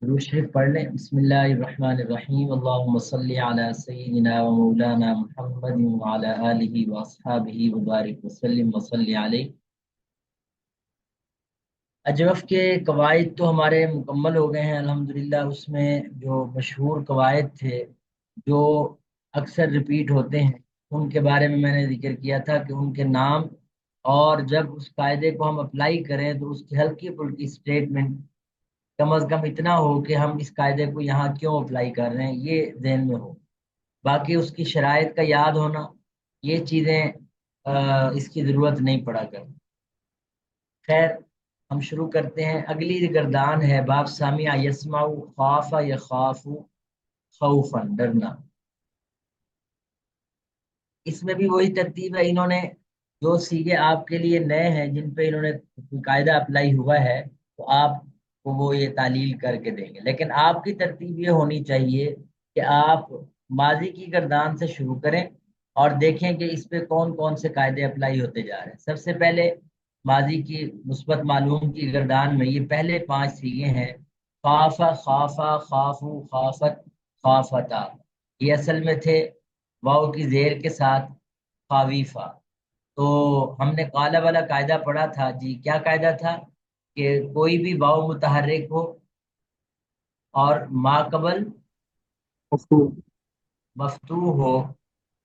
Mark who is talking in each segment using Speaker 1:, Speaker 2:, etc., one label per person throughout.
Speaker 1: درود شریف پڑھ لیں۔ بسم اللہ الرحمن الرحیم، اللہم صلی علی سیدنا و مولانا محمد وعلی آلہ واصحابہ وبارک وسلم وصلی علیہ۔ اجوف کے قواعد تو ہمارے مکمل ہو گئے ہیں الحمدللہ۔ اس میں جو مشہور قواعد تھے جو اکثر ریپیٹ ہوتے ہیں ان کے بارے میں نے ذکر کیا تھا کہ ان کے نام، اور جب اس قاعدے کو ہم اپلائی کریں تو اس کی ہلکی پھلکی اسٹیٹمنٹ کم از کم اتنا ہو کہ ہم اس قاعدے کو یہاں کیوں اپلائی کر رہے ہیں یہ ذہن میں ہو۔ باقی اس کی شرائط کا یاد ہونا، یہ چیزیں اس کی ضرورت نہیں پڑا کر۔ خیر، ہم شروع کرتے ہیں۔ اگلی گردان ہے باب سامع یسمع خاف یخاف خوفا، ڈرنا۔ اس میں بھی وہی ترتیب ہے۔ انہوں نے جو سیگے آپ کے لیے نئے ہیں جن پہ انہوں نے قاعدہ اپلائی ہوا ہے تو آپ کو وہ یہ تعلیل کر کے دیں گے، لیکن آپ کی ترتیب یہ ہونی چاہیے کہ آپ ماضی کی گردان سے شروع کریں اور دیکھیں کہ اس پہ کون کون سے قاعدے اپلائی ہوتے جا رہے ہیں۔ سب سے پہلے ماضی کی مثبت معلوم کی گردان میں یہ پہلے 5 سیگے ہیں: خاف، خافا، خافو، خافت، خافتا۔ یہ اصل میں تھے واؤ کی زیر کے ساتھ خاویفہ۔ تو ہم نے قالا والا قاعدہ پڑھا تھا جی، کیا قاعدہ تھا؟ کہ کوئی بھی واؤ متحرک ہو اور ما قبل مفتوح ہو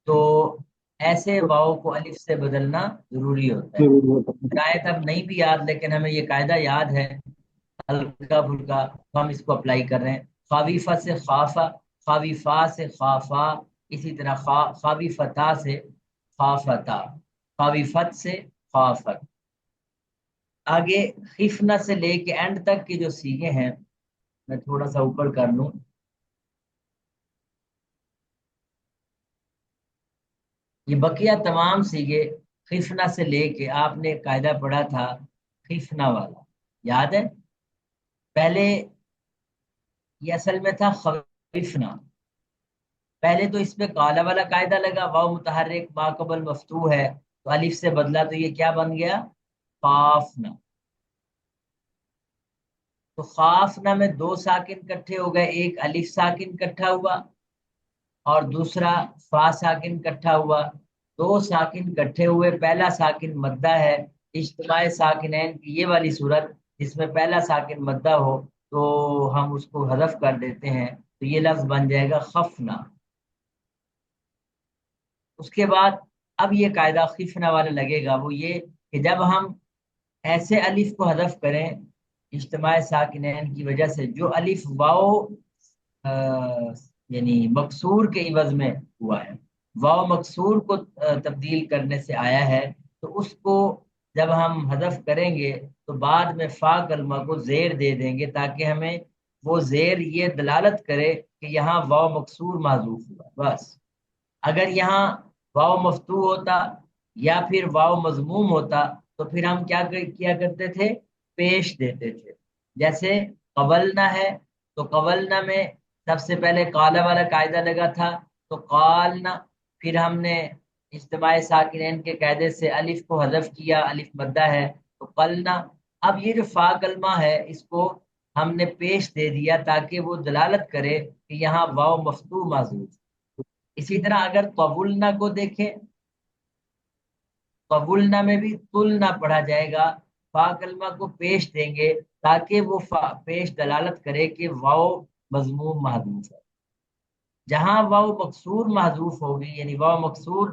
Speaker 1: تو ایسے واؤ کو الف سے بدلنا ضروری ہوتا ہے۔ شاید اب نہیں بھی یاد، لیکن ہمیں یہ قاعدہ یاد ہے ہلکا پھلکا، تو ہم اس کو اپلائی کر رہے ہیں۔ خاویفہ سے خافا، خاویفا سے خافا، اسی طرح خاویفتا سے خافتا، خاویفت سے خافت۔ آگے خفنا سے لے کے اینڈ تک کی جو سیگے ہیں، میں تھوڑا سا اوپر کر لوں۔ یہ بقیہ تمام سیگے خفنا سے لے کے آپ نے قاعدہ پڑھا تھا خفنا والا، یاد ہے؟ پہلے یہ اصل میں تھا خوفنا، پہلے تو اس پہ قالا والا قاعدہ لگا، واو متحرک ما قبل مفتوح ہے تو الف سے بدلا تو یہ کیا بن گیا؟ خافنا۔ تو خافنا میں 2 ساکن کٹھے ہو گئے، ایک الف ساکن کٹھا ہوا اور دوسرا فا ساکن کٹھا ہوا۔ 2 ساکن کٹھے ہوئے، پہلا ساکن مدہ ہے، اجتماع ساکنین کی یہ والی صورت جس میں پہلا ساکن مدہ ہو تو ہم اس کو حذف کر دیتے ہیں، تو یہ لفظ بن جائے گا خفنا۔ اس کے بعد اب یہ قاعدہ خفنا والا لگے گا، وہ یہ کہ جب ہم ایسے الف کو حذف کریں اجتماع ساکنین کی وجہ سے جو الف واو یعنی مکسور کے عوض میں ہوا ہے، واو مکسور کو تبدیل کرنے سے آیا ہے، تو اس کو جب ہم حذف کریں گے تو بعد میں فا کلمہ کو زیر دے دیں گے تاکہ ہمیں وہ زیر یہ دلالت کرے کہ یہاں واو مکسور معذوف ہوا۔ بس اگر یہاں واو مفتوح ہوتا یا پھر واو مضموم ہوتا تو پھر ہم کیا کیا کرتے تھے؟ پیش دیتے تھے۔ جیسے قبلنا ہے تو قبلنا میں سب سے پہلے قالا والا قاعدہ لگا تھا تو قالنا، پھر ہم نے اجتماع ساکنین کے قاعدے سے الف کو حذف کیا، الف مدہ ہے تو قلنا۔ اب یہ جو فا کلمہ ہے اس کو ہم نے پیش دے دیا تاکہ وہ دلالت کرے کہ یہاں واو مفتوح معذوف۔ اسی طرح اگر قبولنا کو دیکھیں، قبولنا میں بھی تلنا پڑھا جائے گا، فا کلمہ کو پیش دیں گے تاکہ وہ پیش دلالت کرے کہ واو مضموم محذوف ہے۔ جہاں واو مکسور محذوف ہوگی یعنی واو مکسور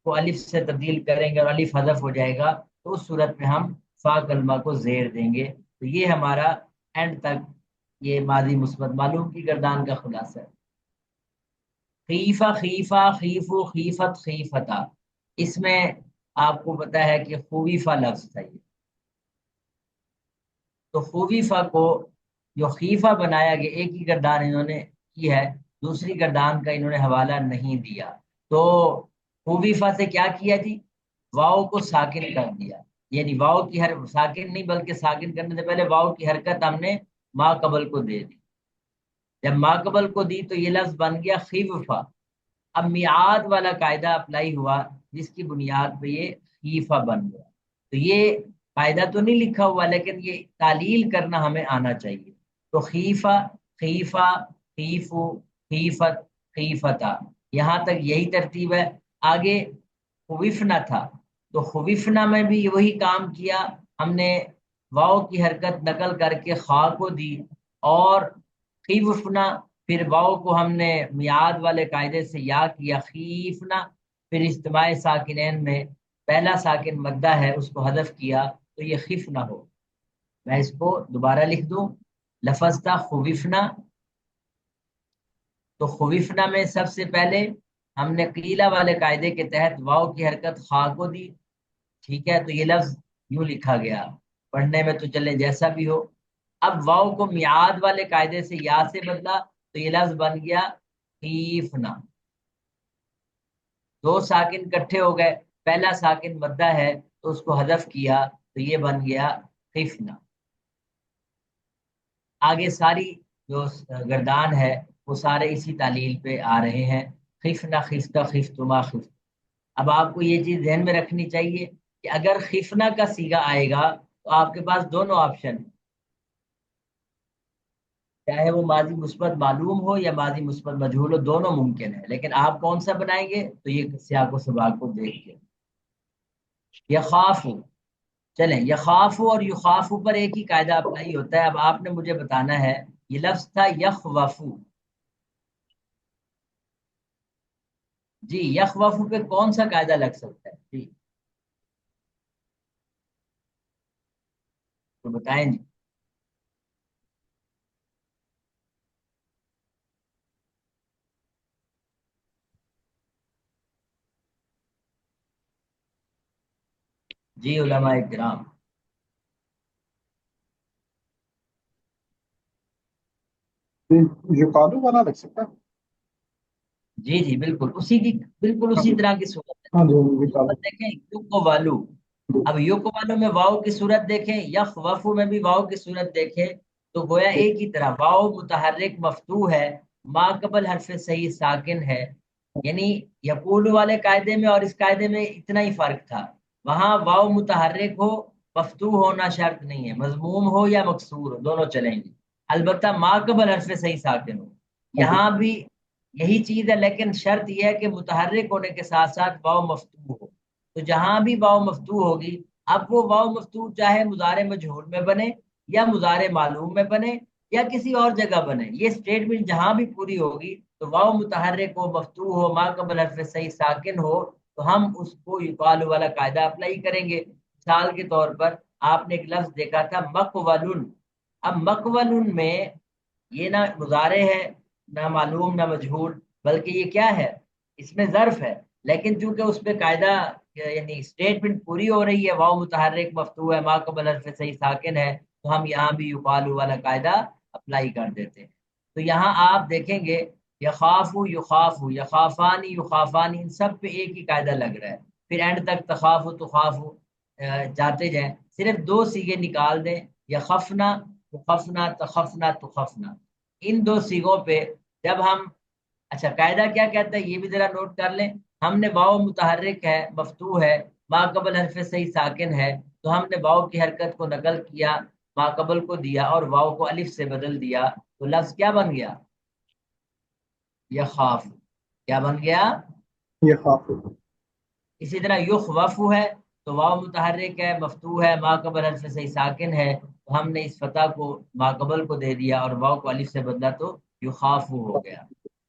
Speaker 1: کو الف سے تبدیل کریں گے اور الف حذف ہو جائے گا تو اس صورت میں ہم فا کلمہ کو زیر دیں گے۔ تو یہ ہمارا اینڈ تک یہ ماضی مثبت معلوم کی گردان کا خلاصہ ہے۔ خیفہ، خیفہ، خیفو، خیفت، خیفتا، اس میں آپ کو پتا ہے کہ خویفہ لفظ تھا یہ، تو خویفہ کو جو خیفہ بنایا گیا، ایک ہی گردان انہوں نے کی ہے، دوسری گردان کا انہوں نے حوالہ نہیں دیا۔ تو خویفہ سے کیا کیا جی؟ واؤ کو ساکن کر دیا، یعنی واؤ کی ساکن نہیں بلکہ ساکن کرنے سے پہلے واؤ کی حرکت ہم نے ما قبل کو دے دی۔ جب ما قبل کو دی تو یہ لفظ بن گیا خیفہ۔ اب میعاد والا قاعدہ اپلائی ہوا جس کی بنیاد پہ یہ خیفہ بن گیا۔ تو یہ قاعدہ تو نہیں لکھا ہوا لیکن یہ تعلیل کرنا ہمیں آنا چاہیے۔ تو خیفہ خیفہ، خیفو، خیفت، خیفتا، یہاں تک یہی ترتیب ہے۔ آگے خوفنا تھا، تو خوفنا میں بھی وہی کام کیا، ہم نے واؤ کی حرکت نقل کر کے خا کو دی، اور خیفنا پھر واؤ کو ہم نے میعاد والے قاعدے سے یا کیا خیفنا، پھر اجتماع ساکنین میں پہلا ساکن مدہ ہے اس کو حذف کیا، تو یہ خفنا ہو۔ میں اس کو دوبارہ لکھ دوں، لفظ تھا خوفنا، تو خوفنا میں سب سے پہلے ہم نے قیلا والے قاعدے کے تحت واؤ کی حرکت خا کو دی، ٹھیک ہے، تو یہ لفظ یوں لکھا گیا، پڑھنے میں تو چلے جیسا بھی ہو۔ اب واؤ کو میعاد والے قاعدے سے یا سے بدلا، تو یہ لفظ بن گیا خیفنا، دو ساکن کٹھے ہو گئے، پہلا ساکن مدہ ہے تو اس کو حذف کیا، تو یہ بن گیا خفنا۔ آگے ساری جو گردان ہے وہ سارے اسی تعلیل پہ آ رہے ہیں، خفنا، خفتا، خفتما، خفت۔ اب آپ کو یہ چیز ذہن میں رکھنی چاہیے کہ اگر خفنا کا صیغہ آئے گا تو آپ کے پاس دونوں آپشن ہیں، چاہے وہ ماضی مثبت معلوم ہو یا ماضی مثبت مجہول ہو، دونوں ممکن ہے، لیکن آپ کون سا بنائیں گے تو یہ سیاق و سباق کو دیکھ کے۔ یخافو، چلیں یخافو اور یخافو پر ایک ہی قاعدہ اپلائی ہوتا ہے، اب آپ نے مجھے بتانا ہے، یہ لفظ تھا یخوفو، جی یخوفو پہ کون سا قاعدہ لگ سکتا ہے؟ جی تو بتائیں جی۔ جی علماء کرام،
Speaker 2: یقالو والا لگ سکتا ہے۔
Speaker 1: جی جی بالکل اسی کی، بالکل
Speaker 2: ہاں
Speaker 1: اسی
Speaker 2: جی،
Speaker 1: طرح کی صورت ہے۔
Speaker 2: ہاں جی، یقالو۔
Speaker 1: صورت دیکھیں یق والو، اب یق والو میں واؤ کی صورت دیکھیں، یخ وفو میں بھی واؤ کی صورت دیکھیں، تو گویا ایک ہی طرح واؤ متحرک مفتوح ہے، ما قبل حرف صحیح ساکن ہے، یعنی یقول والے قاعدے میں اور اس قاعدے میں اتنا ہی فرق تھا، وہاں واؤ متحرک ہو، مفتوح ہونا شرط نہیں ہے، مضموم ہو یا مکسور ہو دونوں چلیں گے، البتہ ما قبل حرف صحیح ساکن ہو۔
Speaker 2: ہاں جی،
Speaker 1: یہاں بھی یہی چیز ہے، لیکن شرط یہ ہے کہ متحرک ہونے کے ساتھ ساتھ واؤ مفتوح ہو، تو جہاں بھی واؤ مفتوح ہوگی، اب وہ واؤ مفتوح چاہے مضارع مجہول میں بنے یا مضارع معلوم میں بنے یا کسی اور جگہ بنے، یہ اسٹیٹمنٹ جہاں بھی پوری ہوگی تو واؤ متحرک ہو، مفتوح ہو، ما قبل حرف صحیح ساکن ہو، تو ہم اس کو یقال والا قاعدہ اپلائی کریں گے۔ مثال کے طور پر آپ نے ایک لفظ دیکھا تھا مقولن، اب مقولن میں یہ نہ مضارع ہے، نہ معلوم، نہ مجہول، بلکہ یہ کیا ہے، اس میں ظرف ہے، لیکن چونکہ اس پہ قاعدہ یعنی اسٹیٹمنٹ پوری ہو رہی ہے، واؤ متحرک مفتوح ہے، ما قبل حرف صحیح ساکن ہے، تو ہم یہاں بھی یقال والا قاعدہ اپلائی کر دیتے ہیں۔ تو یہاں آپ دیکھیں گے یخافو، یخافو، یخافانی، یخافانی، ان سب پہ ایک ہی قاعدہ لگ رہا ہے، پھر اینڈ تک تخافو، تخافو جاتے جائیں، صرف دو سیغے نکال دیں، یخفنا، تخفنا، تخفنا، تخفنا، ان دو سیغوں پہ جب ہم، اچھا قاعدہ کیا کہتا ہے یہ بھی ذرا نوٹ کر لیں، ہم نے واؤ متحرک ہے، مفتوح ہے، ما قبل حرف صحیح ساکن ہے، تو ہم نے واؤ کی حرکت کو نقل کیا، ما قبل کو دیا اور واؤ کو الف سے بدل دیا، تو لفظ کیا بن گیا، یخاف، کیا بن گیا؟
Speaker 2: یہ خاص۔
Speaker 1: اسی طرح یخ وفو ہے، تو واؤ متحرک ہے، مفتوح ہے، ما قبل حرف صحیح ساکن ہے، تو ہم نے اس فتح کو ما قبل کو دے دیا اور واؤ کو الف سے بدلا تو یخافو ہو گیا،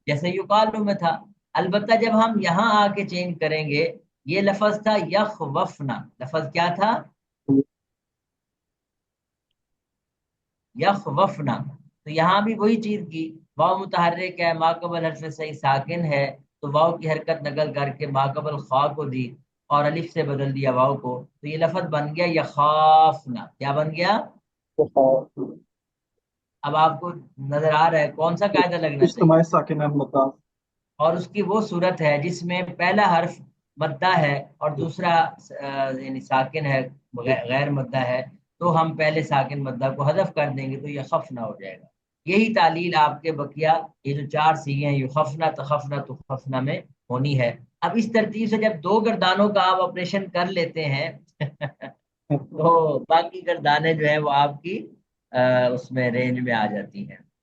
Speaker 1: جیسے یقالو میں تھا۔ البتہ جب ہم یہاں آ کے چینج کریں گے، یہ لفظ تھا یخ وفنا، لفظ کیا تھا، یخ وفنا، تو یہاں بھی وہی چیز کی، واؤ متحرک ہے، ما قبل حرف صحیح ساکن ہے، تو واؤ کی حرکت نقل کر کے ما قبل خا کو دی اور الف سے بدل دیا واؤ کو، تو یہ لفظ بن گیا یخافنا، کیا بن گیا؟ اب آپ کو نظر آ رہا ہے کون سا قاعدہ لگنا چاہیے،
Speaker 2: اجتماعی ساکن احمد۔
Speaker 1: اور اس کی وہ صورت ہے جس میں پہلا حرف مدہ ہے اور دوسرا یعنی ساکن ہے، غیر مدہ ہے، تو ہم پہلے ساکن مدہ کو حذف کر دیں گے تو یہ خفنا ہو جائے گا۔ یہی تعلیل آپ کے بقیہ یہ جو چار سیغے ہیں، یہ خفنا، تخفنا، تخفنا میں ہونی ہے۔ اب اس ترتیب سے جب دو گردانوں کا آپ آپریشن کر لیتے ہیں تو باقی گردانیں جو ہیں وہ آپ کی اس میں رینج میں آ جاتی ہیں۔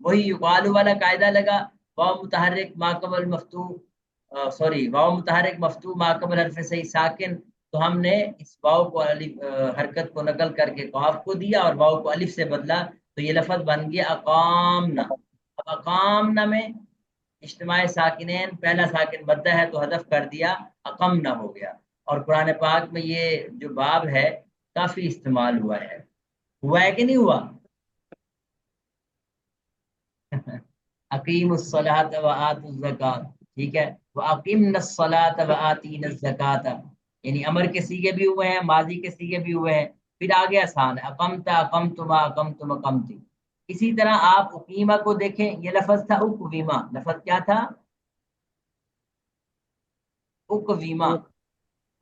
Speaker 1: وہی یقال والا قاعدہ لگا، واو متحرک ماقبل مفتو، سوری واو متحرک مفتو ماقبل حرف صحیح ساکن، تو ہم نے اس واو کو حرکت کو نقل کر کے قاف کو دیا اور واو کو الف سے بدلا، تو یہ لفظ بن گیا اقامنا۔ اب اقامنا میں اجتماع ساکنین، پہلا ساکن مدہ ہے تو حذف کر دیا، اقمنا ہو گیا۔ اور قرآن پاک میں یہ جو باب ہے کافی استعمال ہوا ہے، ہوا ہے کہ نہیں ہوا؟ اقیم الصلاۃ و آتوا الزکات، ٹھیک ہے، واقمنا الصلاۃ و آتینا الزکات، یعنی امر کے سیغے بھی ہوئے ہیں، ماضی کے سیغے بھی ہوئے ہیں، پھر آگے آسان ہے، اقمت اقمتما اقمتم اقمتی۔ اسی طرح آپ اقیمہ کو دیکھیں، یہ لفظ تھا اقویمہ، لفظ کیا تھا؟ اقویمہ۔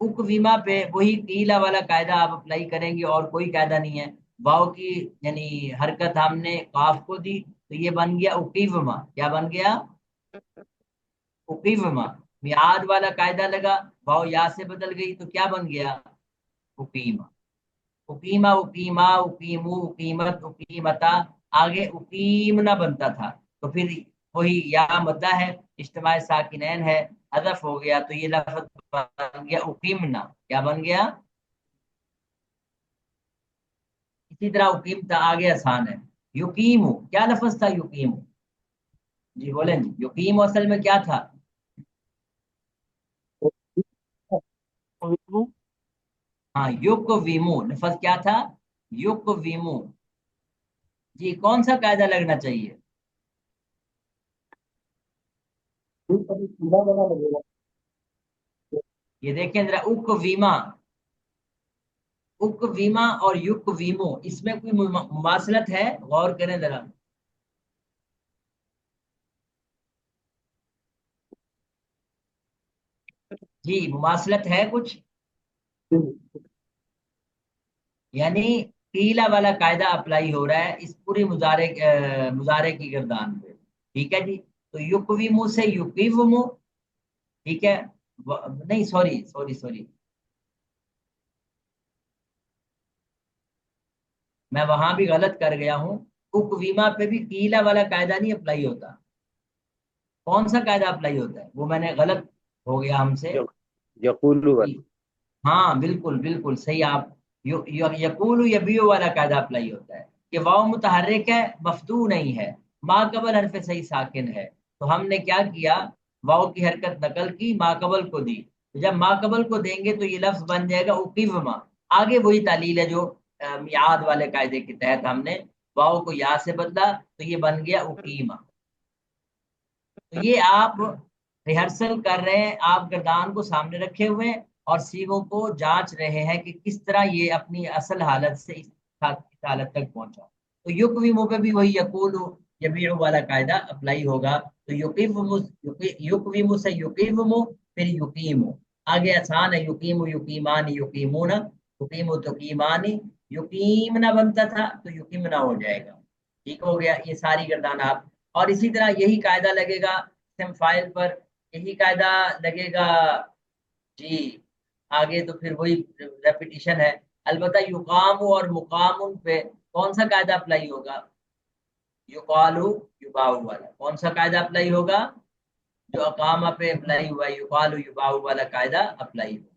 Speaker 1: اقویمہ پہ وہی قیلا والا قاعدہ آپ اپلائی کریں گے، اور کوئی قاعدہ نہیں ہے۔ واؤ کی یعنی حرکت ہم نے قاف کو دی تو یہ بن گیا اقیوما، کیا بن گیا؟ اقیوما۔ میعاد والا قاعدہ لگا، واؤ یا سے بدل گئی تو کیا بن گیا؟ اقیما۔ اقیما اقیما اقیمو اقیمت اقیمتا، آگے اقیم نہ بنتا تھا تو پھر وہی یا مدہ ہے، اجتماع ساکنین ہے، حذف ہو گیا تو یہ لفظ بن گیا اقیمنا، کیا بن گیا؟ اسی طرح اقیمتا آگے آسان ہے۔ یقیمو، کیا لفظ تھا یقیمو؟ جی بولیں جی، یقیمو اصل میں کیا تھا؟ ہاں یقویمو، لفظ کیا تھا؟ یقویمو۔ جی کون سا قاعدہ لگنا چاہیے؟
Speaker 2: سیدھا بنا لگے گا۔
Speaker 1: یہ دیکھیں ذرا، اقویما، اقویما اور یقویمو، اس میں کوئی مماثلت ہے؟ غور کریں ذرا۔ جی مماثلت ہے کچھ؟ یعنی قیلا والا قاعدہ اپلائی ہو رہا ہے اس پوری مضارع کی گردان پہ، ٹھیک ہے جی۔ تو یقویمو سے یقیومو، ٹھیک ہے، نہیں سوری سوری سوری، میں وہاں بھی غلط کر گیا ہوں، اقویما پہ بھی قیلا والا قاعدہ نہیں اپلائی ہوتا۔ کون سا قاعدہ اپلائی ہوتا ہے؟ وہ میں نے غلط ہو گیا ہم سے۔
Speaker 3: یقول
Speaker 1: جی ہاں بالکل بالکل صحیح، آپ یقول یبیو والا قاعدہ اپلائی ہوتا ہے کہ واؤ متحرک ہے، مفتوح نہیں ہے، ما قبل حرف صحیح ساکن ہے، تو ہم نے کیا کیا؟ واؤ کی حرکت نقل کی، ما قبل کو دی، تو جب ما قبل کو دیں گے تو یہ لفظ بن جائے گا اقیوما۔ آگے وہی تعلیل ہے جو میعاد والے قاعدے کے تحت ہم نے واؤ کو یا سے بدلا تو یہ بن گیا اقیما۔ تو یہ آپ ریہرسل کر رہے ہیں، آپ گردان کو سامنے رکھے ہوئے ہیں اور سیغوں کو جانچ رہے ہیں کہ کس طرح یہ اپنی اصل حالت سے اس حالت تک پہنچا۔ تو یقویمو پہ بھی وہی یقول یبیع والا قاعدہ اپلائی ہوگا، تو یقویمو سے یقیمو، پھر یقیمو، آگے آسان ہے، یقیمو یقیمان یقیمون، یقیمو تقیمانی، یقیم نہ بنتا تھا تو یقیمنا ہو جائے گا، ٹھیک ہو گیا۔ یہ ساری گردان آپ، اور اسی طرح یہی قاعدہ لگے گا اسم فائل پر، یہی قاعدہ لگے گا جی آگے، تو پھر وہی ریپیٹیشن ہے۔ البتہ یقام اور مقام پہ کون سا قاعدہ اپلائی ہوگا؟ یقالو یباؤ والا، کون سا قاعدہ اپلائی ہوگا؟ جو اقامہ پہ اپلائی ہوا ہے، یقالو یباؤ والا قاعدہ اپلائی ہوگا۔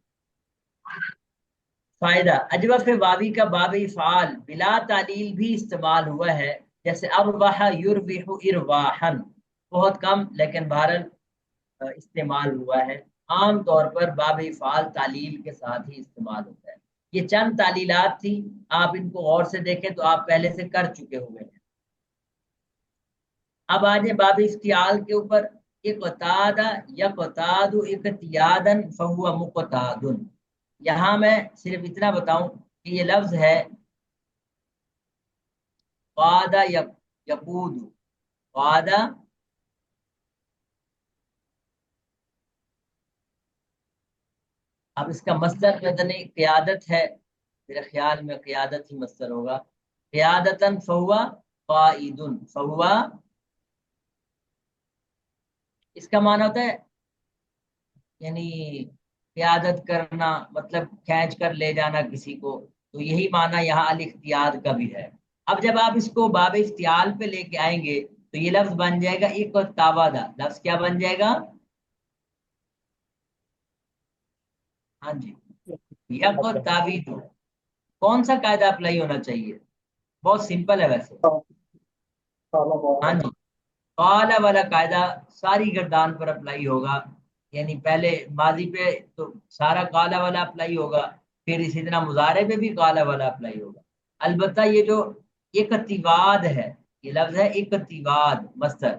Speaker 1: فائدہ، اجوف واوی کا باب افعال بلا تعلیل بھی استعمال ہوا ہے، جیسے ارواح یربح ارواحن، بہت کم لیکن بہرحال استعمال ہوا ہے۔ عام طور پر باب افعال تعلیل کے ساتھ ہی استعمال ہوتا ہے۔ یہ چند تعلیلات تھی، آپ ان کو غور سے دیکھیں تو آپ پہلے سے کر چکے ہوئے ہیں۔ اب آج باب افتعال کے اوپر، اقتاد یقتاد اقتیادا فہو مقتاد، یہاں میں صرف اتنا بتاؤں کہ یہ لفظ ہے قاد یقود، قاد، اب اس کا مصدر بدنی قیادت ہے، میرے خیال میں قیادت ہی مصدر ہوگا، قیادتاً فہوا قائد، فہوا، اس کا معنی ہوتا ہے یعنی قیادت کرنا، مطلب کھینچ کر لے جانا کسی کو، تو یہی معنی یہاں الاختیار کا بھی ہے۔ اب جب آپ اس کو باب افتعال پہ لے کے آئیں گے تو تو یہ لفظ بن جائے گا ایک تاوادا. لفظ کیا بن جائے گا؟ ہاں جی، یک تاویدو. کون سا قاعدہ اپلائی ہونا چاہیے؟ بہت سمپل ہے ویسے. ہاں جی، قالا والا قاعدہ ساری گردان پر اپلائی ہوگا. یعنی پہلے ماضی پہ تو سارا قالا والا اپلائی ہوگا، پھر اسی طرح مضارع پہ بھی قالا والا اپلائی ہوگا. البتہ یہ جو اقتباد ہے، یہ لفظ ہے اقتباد مصدر،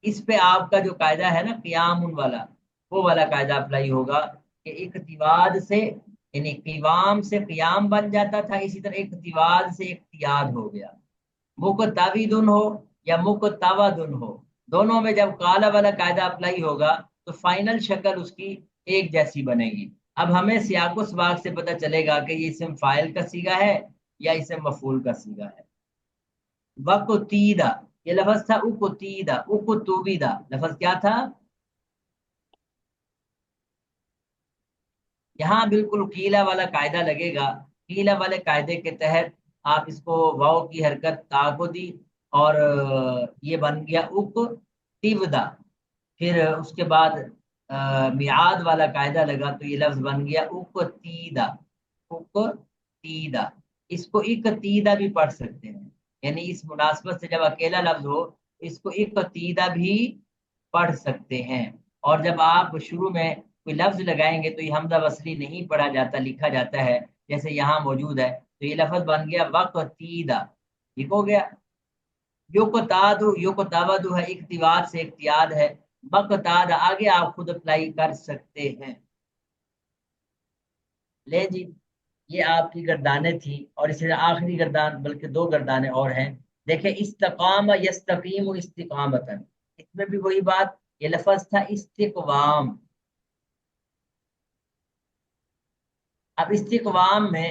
Speaker 1: اس پہ آپ کا جو قاعدہ ہے نا قیام والا، وہ والا قاعدہ اپلائی ہوگا کہ اقتباد سے، یعنی قیام سے قیام بن جاتا تھا، اسی طرح اقتباد سے اقتیاد ہو گیا. مقتبدن ہو یا مقتبدن ہو، دونوں میں جب قالا والا قاعدہ اپلائی ہوگا تو فائنل شکل اس کی ایک جیسی بنے گی. اب ہمیں سیاق و سباق سے پتہ چلے گا کہ یہ اسم فاعل کا صیغہ ہے یا اسم مفعول کا صیغہ ہے. وقتیدہ، یہ لفظ تھا اقتیدہ، اقتوبیدہ، لفظ کیا تھا؟ یہاں بالکل قیلا والا قاعدہ لگے گا. قیلا والے قاعدے کے تحت آپ اس کو واو کی حرکت تا کو دی اور یہ بن گیا اقتیودا. پھر اس کے بعد میعاد والا قاعدہ لگا تو یہ لفظ بن گیا اقتیدہ. اقتیدہ، اس کو اقتیدہ بھی پڑھ سکتے ہیں، یعنی اس مناسبت سے جب اکیلا لفظ ہو اس کو اقتیدہ بھی پڑھ سکتے ہیں. اور جب آپ شروع میں کوئی لفظ لگائیں گے تو یہ حمزہ وصلی نہیں پڑھا جاتا، لکھا جاتا ہے جیسے یہاں موجود ہے. تو یہ لفظ بن گیا وقتیدہ. ٹھیک ہو گیا. یقتادو، یقتابدو ہے اقتباد سے اقتیاد ہے. مقتاد آگے آپ خود اپلائی کر سکتے ہیں. لے جی، یہ آپ کی گردانیں تھی، اور اس سے آخری گردان بلکہ دو گردانیں اور ہیں. دیکھیں استقام یستقیم استقامتن، اس میں بھی وہی بات، یہ لفظ تھا استقوام. اب استقوام میں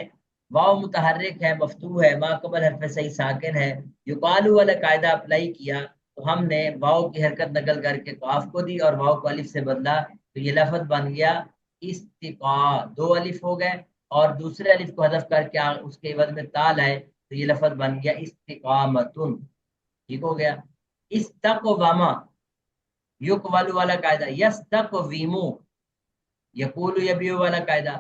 Speaker 1: واو متحرک ہے، مفتوح ہے، ما قبل حرف صحیح ساکن ہے. یقالو والا قاعدہ اپلائی کیا تو ہم نے واو کی حرکت نقل کر کے قاف کو دی اور واو کو الف سے بدلا تو یہ لفظ بن گیا استقا. دو الف ہو گئے اور دوسرے الف کو حذف کر کے اس کے عوض میں تا لائے تو یہ لفظ بن گیا استقامتن. ٹھیک ہو گیا. استقواما، یقبل والا قاعدہ، یستقویمو، یقول یبیو والا قاعدہ،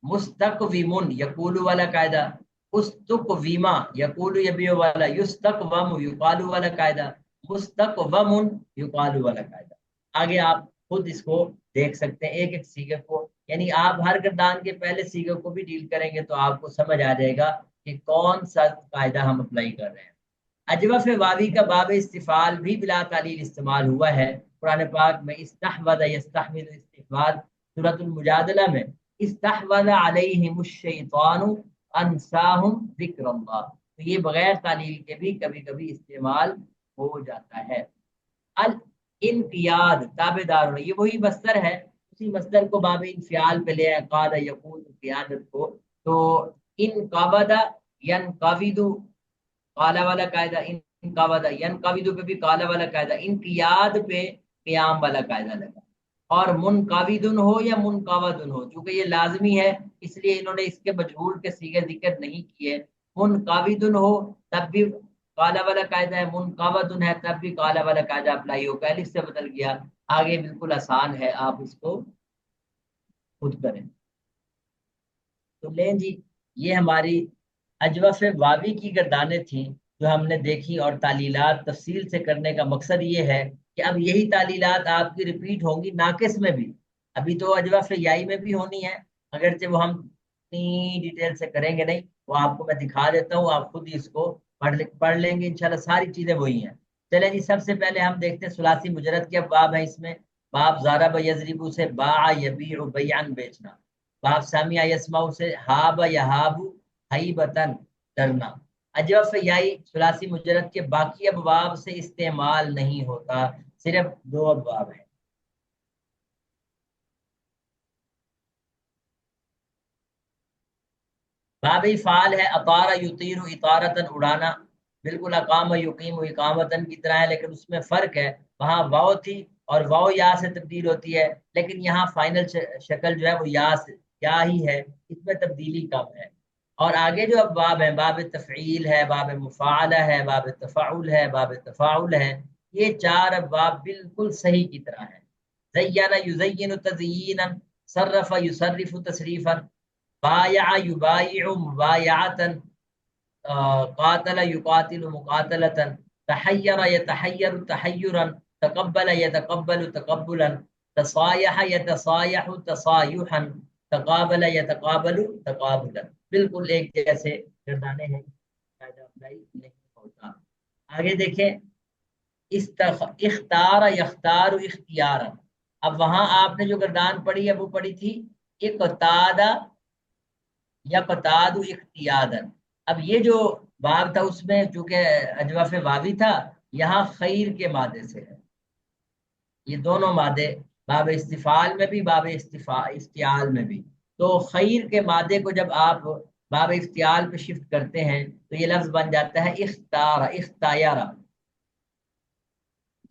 Speaker 1: مستقویمن یقول والا قاعدہ، استقویما یقول یبیو والا، یستقوم یقال والا قاعدہ، مستقومن یقال والا قاعدہ. آگے آپ خود اس کو دیکھ سکتے ہیں ایک ایک صیغے کو. یعنی آپ ہر گردان کے پہلے صیغے کو بھی ڈیل کریں گے تو آپ کو سمجھ آ جائے گا کہ کون سا قاعدہ ہم اپلائی کر رہے ہیں. اجوف واوی کا باب استفعال بھی بلا تعلیل استعمال ہوا ہے قرآن پاک میں. استحوذ یستحوذ استحواذ، سورۃ المجادلہ میں استحوذ علیہم الشیطان انساہم ذکر اللہ. تو یہ بغیر تعلیل کے بھی کبھی کبھی استعمال ہو جاتا ہے. الانقیاد، تابع دار، یہ وہی مصدر ہے، اسی مصدر کو باب انفعال پہ لے آئے، قاد یقود قیادت کو. تو انقبض ینقبض قالا والا قاعدہ، انقبض ینقبض پہ بھی قالا والا قاعدہ، انقیاد پہ قیام والا قاعدہ لگا. اور منقبض ہو یا منقبض ہو، چونکہ یہ لازمی ہے اس لیے انہوں نے اس کے مجہول کے صیغے ذکر نہیں کیے. منقبض ہو تب بھی قالا والا قاعدہ ہے، منقبض ہے تب بھی قالا والا قاعدہ اپلائی ہو. الف سے بدل گیا. آگے بالکل آسان ہے، آپ اس کو خود کریں. تو لیں جی، یہ ہماری اجوف واوی کی گردانیں تھیں جو ہم نے دیکھی، اور تعلیلات تفصیل سے کرنے کا مقصد یہ ہے کہ اب یہی تعلیلات آپ کی ریپیٹ ہوں گی ناقص میں بھی. ابھی تو اجوف یائی میں بھی ہونی ہے، اگرچہ وہ ہم اتنی ڈیٹیل سے کریں گے نہیں، وہ آپ کو میں دکھا دیتا ہوں، آپ خود ہی اس کو پڑھ لیں گے انشاءاللہ. ساری چیزیں وہی ہیں. چلیں جی، سب سے پہلے ہم دیکھتے ہیں ثلاثی مجرد کے باب ہیں اس میں. باب ضرب یضرب سے باع یبیع بیعن بیچنا. باب سامع یسمع سے ہاب یہاب ہیبتن ڈرنا. اجوف یائی ثلاثی مجرد کے باقی ابواب سے استعمال نہیں ہوتا، صرف دو ابواب ہیں. باب فعال ہے اطار یطیر اطارتن اڑانا، بالکل اقام یقیم اقامتن کی طرح ہے، لیکن اس میں فرق ہے. وہاں واو تھی اور واو یا سے تبدیل ہوتی ہے، لیکن یہاں فائنل شکل جو ہے وہ یا ہی ہے، اس میں تبدیلی کم ہے. اور آگے جو ابواب ہیں، باب تفعیل ہے، باب مفاعلہ ہے، باب تفاعل ہے، باب تفاعل ہے. یہ چار ابواب بالکل صحیح کی طرح ہیں. زیّن یزین تزیینا، صرف یصرف تصریفا، بایع یبایع مبایعتا، قاتل یقاتل مقاتلتا، تحیر یتحیر تحیرا، تقبل یتقبل تقبلا، تصایح یتصایح تصایحا، تقابل یتقابل تقابلا. بالکل ایک جیسے گردانے ہیں، قاعدہ اپلائی نہیں ہوتا. آگے دیکھیں، اختار یختار اختیارا. اب وہاں آپ نے جو گردان پڑھی ہے وہ پڑھی تھی اقتاد یقتاد اختیادا. اب یہ جو باب تھا اس میں چونکہ اجوف واوی تھا، یہاں خیر کے مادے سے ہے. یہ دونوں مادے باب استفعال میں بھی، باب استعال میں بھی. تو خیر کے مادے کو جب آپ باب افتعال پہ شفٹ کرتے ہیں تو یہ لفظ بن جاتا ہے اختار اختیارا.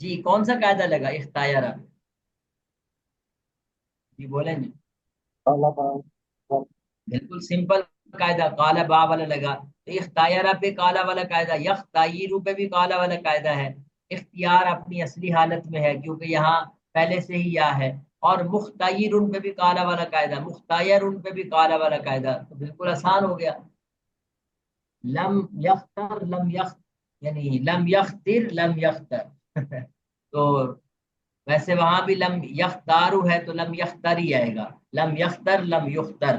Speaker 1: جی کون سا قاعدہ لگا اختیارا؟ جی بولیں جی.
Speaker 2: اللہ تعالیٰ
Speaker 1: بالکل سمپل قاعدہ، کالا با والا لگا تو اختیارا پہ کالا والا قاعدہ، یختایرو پہ بھی کالا والا قاعدہ ہے. اختیار اپنی اصلی حالت میں ہے کیونکہ یہاں پہلے سے ہی یا ہے. اور مختیر ان پہ بھی کالا والا قاعدہ، مختیر ان پہ بھی کالا والا قاعدہ. تو بالکل آسان ہو گیا. لم یختر لم یخت، یعنی لم یختر لم یختر. تو ویسے وہاں بھی لم یختارو ہے تو لم یختر ہی آئے گا، لم یختر لم یختر.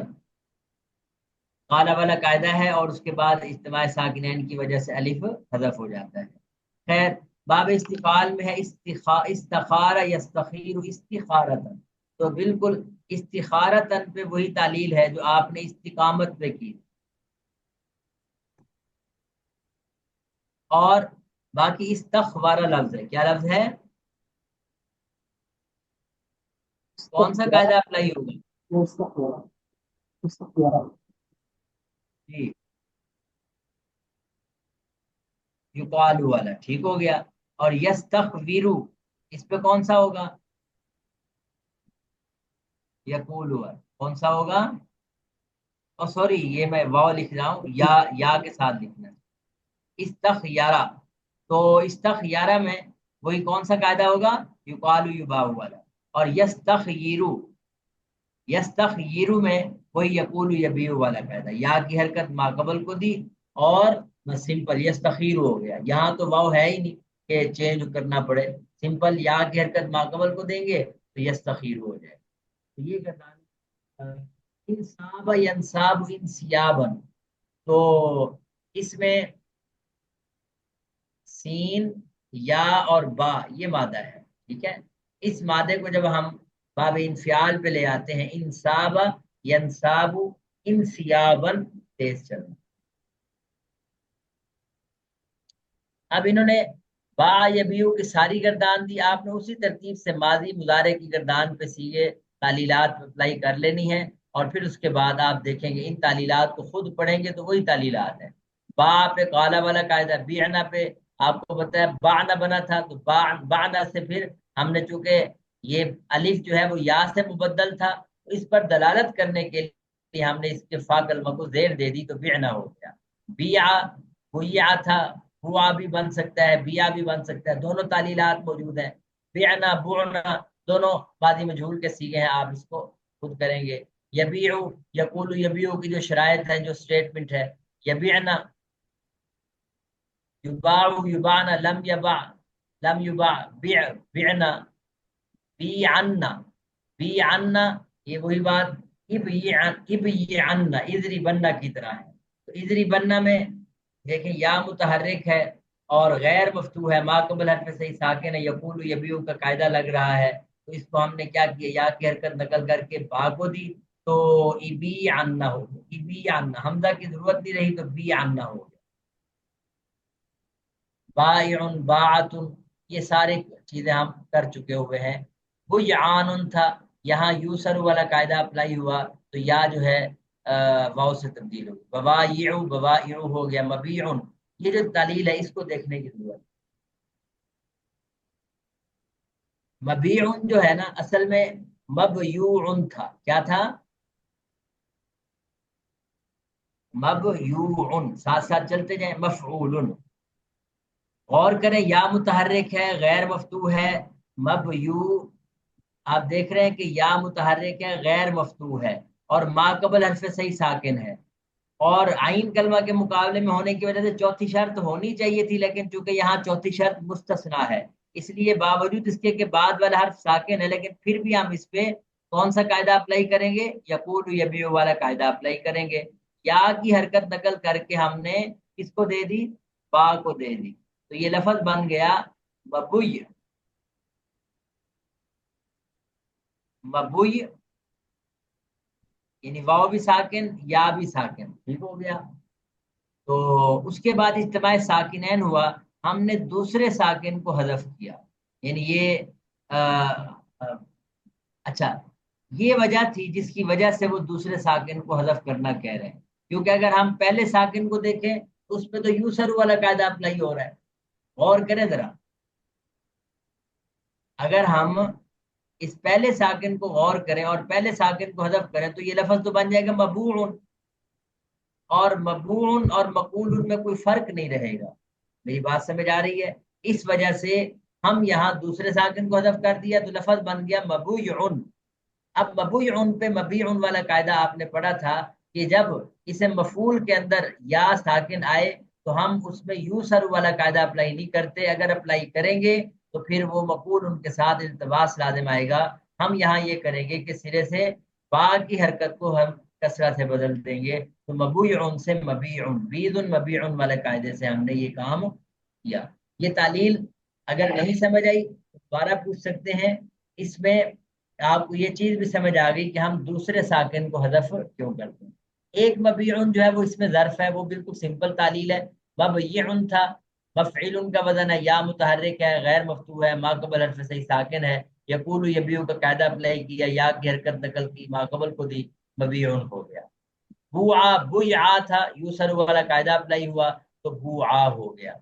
Speaker 1: قالا والا قاعدہ ہے اور اس کے بعد اجتماع ساکنین کی وجہ سے الف حذف ہو جاتا ہے. خیر، باب استفعال میں ہے استخار یستخیر استخارتن. تو بالکل استخارتن پہ وہی تعلیل ہے جو آپ نے استقامت پہ کی. اور باقی استخوارا لفظ ہے. کیا لفظ ہے؟ کون سا قاعدہ اپلائی ہوگا؟ جی یقالو والا ٹھیک ہو گیا. اور یستخویرو اس پہ کون سا ہوگا؟ یقولو والا کون سا ہوگا؟ اور سوری یہ میں واو لکھ رہا ہوں، یا کے ساتھ لکھنا ہے. استخیارا، تو استخیارا میں وہی کون سا قاعدہ ہوگا؟ یقالو یباؤ والا. اور یستخیرو، یستخیرو میں وہی یقول یبیو والا قاعدہ. یا کی حرکت ماقبل کو دی اور سمپل یستخیرو ہو گیا. یہاں تو واو ہے ہی نہیں کہ چینج کرنا پڑے، سمپل یا کی حرکت ماقبل کو دیں گے تو یستخیرو ہو جائے. تو یہ گردان انصاب ینصاب انسیابا. تو اس میں سین یا اور با یہ مادہ ہے، ٹھیک ہے. اس مادے کو جب ہم باب انفعال پہ لے آتے ہیں، انصاب ینصاب انسیابا، تیز چلنا. اب انہوں نے با یبیو کی ساری گردان دی، آپ نے اسی ترتیب سے ماضی مضارع کی گردان پہ سیگے تعلیلات اپلائی کر لینی ہے. اور پھر اس کے بعد آپ دیکھیں گے ان تعلیلات کو خود پڑھیں گے تو وہی تعلیلات ہیں. با پہ کالا والا قاعدہ، بیعنا پہ آپ کو بتایا بانا بنا تھا تو بانا سے پھر ہم نے چونکہ یہ الف جو ہے وہ یا سے مبدل تھا، اس پر دلالت کرنے کے لیے ہم نے اس کے فا کلمہ کو زیر دے دی تو بیعنا ہو گیا. بیا بیا تھا، ہوا بھی بن سکتا ہے، بیا بھی بن سکتا ہے، دونوں تعلیلات موجود ہیں. بیعنا بعنا دونوں ماضی مجہول کے سیگے ہیں، آپ اس کو خود کریں گے. یبیعو یقول یبیعو کی جو شرائط ہے، جو اسٹیٹمنٹ ہے، یبیعنا یباع یباعنا لم یباع لم یباع بعنا بیعنا بیعنا. یہ وہی بات ابیعنا اذری بننا کی طرح ہے. تو اذری بننا میں دیکھیں یا متحرک ہے اور غیر مفتوح ہے، ما قبل حرف صحیح ساکن ہے، یقول یبیو کا قاعدہ لگ رہا ہے. تو اس کو ہم نے کیا کیا، یا کی حرکت نقل کر کے با کو دی تو ابی عنا ہو، ابی عنا، حمزہ کی ضرورت نہیں رہی تو بی عنا ہو. بائع باعت، یہ سارے چیزیں ہم کر چکے ہوئے ہیں. بیعان تھا، یہاں یوسر والا قاعدہ اپلائی ہوا تو یا جو ہے واو سے تبدیل ہو. بوائع بوائع ہو گیا. مبیع، یہ جو تعلیل ہے اس کو دیکھنے کی ضرورت. مبیع جو ہے نا اصل میں مبیوع تھا. کیا تھا؟ مبیوع. ساتھ ساتھ چلتے جائیں. مفعول، غور کریں، یا متحرک ہے، غیر مفتوح ہے، مبیو، آپ دیکھ رہے ہیں کہ یا متحرک ہے، غیر مفتوح ہے، اور ما قبل حرف صحیح ساکن ہے، اور عین کلمہ کے مقابلے میں ہونے کی وجہ سے چوتھی شرط ہونی چاہیے تھی، لیکن چونکہ یہاں چوتھی شرط مستثنا ہے، اس لیے باوجود اس کے کہ بعد والا حرف ساکن ہے، لیکن پھر بھی ہم اس پہ کون سا قاعدہ اپلائی کریں گے؟ یقول یبیو والا قاعدہ اپلائی کریں گے۔ یا کی حرکت نقل کر کے ہم نے کس کو دے دی؟ با کو دے دی، تو یہ لفظ بن گیا مبوی، مبوی، یعنی واو بھی ساکن، یا بھی ساکن، ٹھیک ہو گیا۔ تو اس کے بعد اجتماع ساکنین ہوا، ہم نے دوسرے ساکن کو حذف کیا، یعنی یہ آ, آ, اچھا، یہ وجہ تھی جس کی وجہ سے وہ دوسرے ساکن کو حذف کرنا کہہ رہے ہیں، کیونکہ اگر ہم پہلے ساکن کو دیکھیں تو اس پہ تو یوسر والا قاعدہ اپلائی ہو رہا ہے۔ غور کریں ذرا، اگر ہم اس پہلے ساکن کو غور کریں اور پہلے ساکن کو حذف کریں تو یہ لفظ تو بن جائے گا مبعون، اور مبعون اور مقول میں کوئی فرق نہیں رہے گا۔ میری بات سمجھ آ رہی ہے؟ اس وجہ سے ہم یہاں دوسرے ساکن کو حذف کر دیا تو لفظ بن گیا مبویعن۔ اب مبویعن پہ مبیعن والا قاعدہ آپ نے پڑھا تھا کہ جب اسے مفعول کے اندر یا ساکن آئے تو ہم اس میں یو سر والا قاعدہ اپلائی نہیں کرتے، اگر اپلائی کریں گے تو پھر وہ مفعول ان کے ساتھ التباس لازم آئے گا۔ ہم یہاں یہ کریں گے کہ سرے سے با کی حرکت کو ہم کسرہ سے بدل دیں گے، تو مبویعن سے مبیعن، بیض مبیعن والے قاعدے سے ہم نے یہ کام کیا۔ یہ تعلیل اگر نہیں سمجھ آئی تو دوبارہ پوچھ سکتے ہیں۔ اس میں آپ کو یہ چیز بھی سمجھ آ گئی کہ ہم دوسرے ساکن کو حذف کیوں کرتے ہیں۔ ایک مبیعن جو ہے وہ اس میں ظرف ہے، وہ بالکل سمپل تعلیل ہے۔ مبیعن تھا، مفعول کا وزن ہے، یا متحرک ہے، غیر مفتوح ہے، ما قبل حرف صحیح ساکن ہے، یقول یبیو کا قاعدہ اپلائی کیا، یا کی حرکت نقل کی، ما قبل کو دی، مبیعن ہو گیا۔ بوعا، بوعا تھا، یوسر والا قاعدہ اپلائی ہوا تو بوعا ہو گیا۔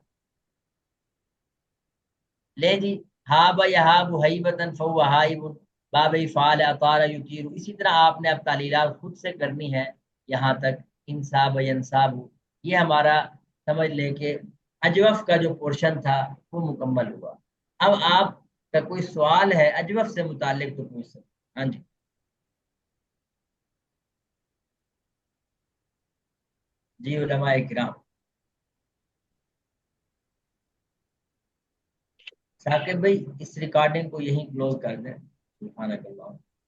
Speaker 1: لے جی، ہاب یہاب ہیبتن فهو ہائب، باب فعل اطار یطیر، اسی طرح آپ نے اب تعلیلات خود سے کرنی ہے یہاں تک، انصاب ینصاب، یہ ہمارا سمجھ لیں کہ اجوف کا جو پورشن تھا وہ مکمل ہوا۔ اب آپ کا کوئی سوال ہے اجوف سے متعلق تو پوچھ سکتے ہیں۔ ہاں جی، جی علماء کرام۔ ثاقب بھائی اس ریکارڈنگ کو یہیں کلوز کر دیں، سبحانک اللہ۔